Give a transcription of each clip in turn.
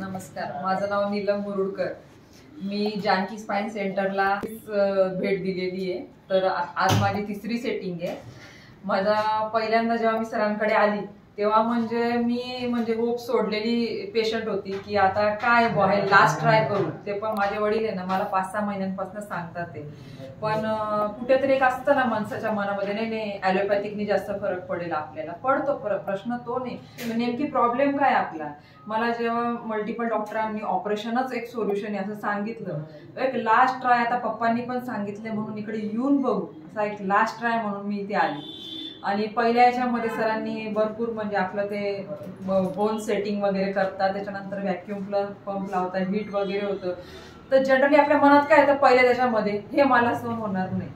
नमस्कार, माझं नाव नीलम मुरुडकर. मी जानकी स्पाइन सेंटरला भेट दिलेली आहे. तर आज माझी तिसरी सेटिंग आहे. माझा पहिल्यांदा जेव्हा मी सरांकडे आली तेव्हा मी होप सोडलेली पेशंट होती की आता काय हे लास्ट ट्राय करू. ते पण माझे वडील आहे ना, मला 5-6 महिन्यांपासून सांगतात ते. पण कुठेतरी एक असतं ना माणसाच्या मनामध्ये, नाही ॲलोपॅथिकनी जास्त फरक पडेल. आपल्याला पडतो प्रश्न तो नाही, नेमकी प्रॉब्लेम काय आपला. मला जेव्हा मल्टिपल डॉक्टरांनी ऑपरेशनच एक सोल्युशन आहे असं सांगितलं, एक लास्ट ट्राय आता पप्पांनी पण सांगितले म्हणून इकडे येऊन बघू, असा एक लास्ट ट्राय म्हणून मी इथे आली. आणि पहिल्या याच्यामध्ये सरांनी भरपूर आपलं ते बोन सेटिंग वगैरे करतात, त्याच्यानंतर व्हॅक्युम पंप लावतात, हीट वगैरे होतं. तर जनरली आपल्या मनात काय येतं पहिल्या त्याच्यामध्ये, हे मला सहन होणार नाही.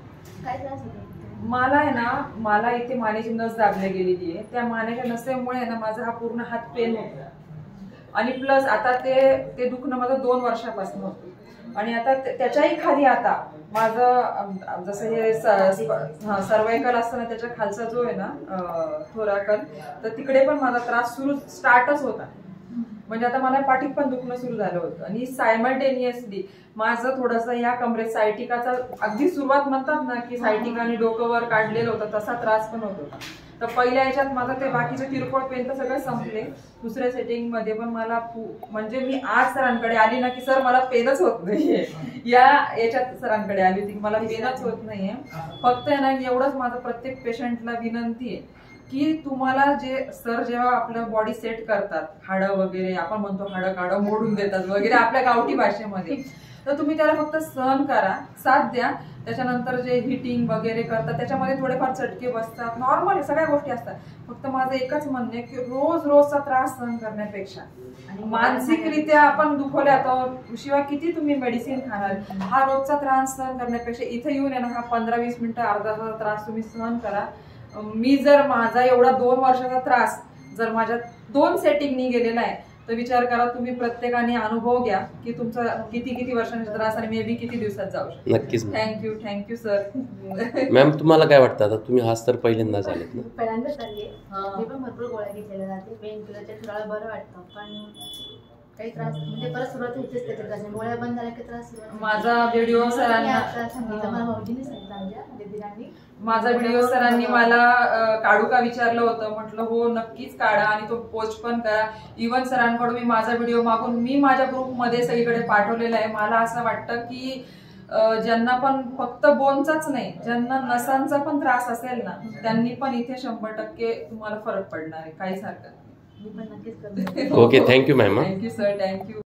काय त्रास होतो मला आहे ना, मला इथे मानेची नस दाबली गेलेली आहे. त्या मानेच्या नसेमुळे आहे ना माझा हा पूर्ण हात पेन होता. आणि प्लस आता ते दुखणं माझं 2 वर्षापासून होतं. आणि आता त्याच्याही खाली आता माझं जसं हे सर्वायकल असतं ना, त्याच्या खालचा जो आहे ना थोराकल, तर तिकडे पण माझा त्रास स्टार्टच होता. म्हणजे आता मला पाठीत पण दुखणं सुरू झालं होतं. आणि सायमल्टेनियसली माझं थोडंसं या कमरेत सायटिकाचा अगदी सुरुवात म्हणतात ना की सायटिकाने डोकं वर काढलेलं होतं, तसा त्रास पण होत होता. तर पहिल्या याच्यात माझं ते बाकीचे किरकोळ पेन तर सगळं संपले. दुसऱ्या सेटिंग मध्ये पण मला मी आज सरांकडे आली ना की सर मला पेनच होत नाहीये. याच्यात सरांकडे आली होती की मला पेनच होत नाहीये. फक्त आहे ना एवढंच माझं प्रत्येक पेशंटला विनंती आहे की तुम्हाला सर जेव्हा आपलं बॉडी सेट करतात, हाडं वगैरे आपण म्हणतो हाडं काढं मोडून देतात वगैरे आपल्या गावठी भाषेमध्ये, तर तुम्ही त्याला फक्त सहन करा, साथ द्या. त्याच्यानंतर जे हिटिंग वगैरे करतात त्याच्यामध्ये थोडेफार चटके बसतात, नॉर्मल सगळ्या गोष्टी असतात. फक्त माझं एकच म्हणणं आहे की रोजचा त्रास सहन करण्यापेक्षा मानसिकरित्या आपण दुखवल्या तर शिवाय किती तुम्ही मेडिसिन खाणार, हा रोजचा त्रास सहन करण्यापेक्षा इथे येऊन ना हा 15-20 मिनिटं अर्धा तास त्रास तुम्ही सहन करा. मी जर माझा एवढा 2 वर्षाचा त्रास जर माझ्या 2 सेटिंगनी गेलेला आहे, तर विचार करा तुम्ही प्रत्येकाने अनुभव घ्या की तुमचा किती वर्षांचा त्रास आणि मे बी किती दिवसात जाऊ शकतो. नक्कीच. Thank you sir. मॅम, तुम्हाला काय वाटतं, आता तुम्ही हाच तर पहिल्यांदाच आलेत ना? पहिल्यांदाच आली. मी पण भरपूर गोळ्या घेतलेल्या जाते, पेन किलरच्या थोडा बरं वाटतं, पण काही त्रास परत सुरुवात होतेच त्याच्या गोळ्या बंद झाल्या की त्रास सुरुवात. माझा व्हिडिओ सरांना सांगितलं, मला भाऊजीने सांगितलं, आमच्या दीदीरांनी माझा व्हिडिओ सरांनी मला काढू का विचारलं होतं. म्हटलं हो नक्कीच काढा आणि तो पोस्ट पण करा. इव्हन सरांकडून मी माझा व्हिडिओ मागून मी माझ्या ग्रुपमध्ये सगळीकडे पाठवलेला आहे. मला असं वाटतं की ज्यांना पण फक्त बोनचाच नाही, ज्यांना नसांचा पण त्रास असेल ना, त्यांनी पण इथे 100% तुम्हाला फरक पडणार आहे. काहीच हरकत नाही. मी पण नक्कीच करते. Okay, thank you ma'am. Thank you sir, thank you.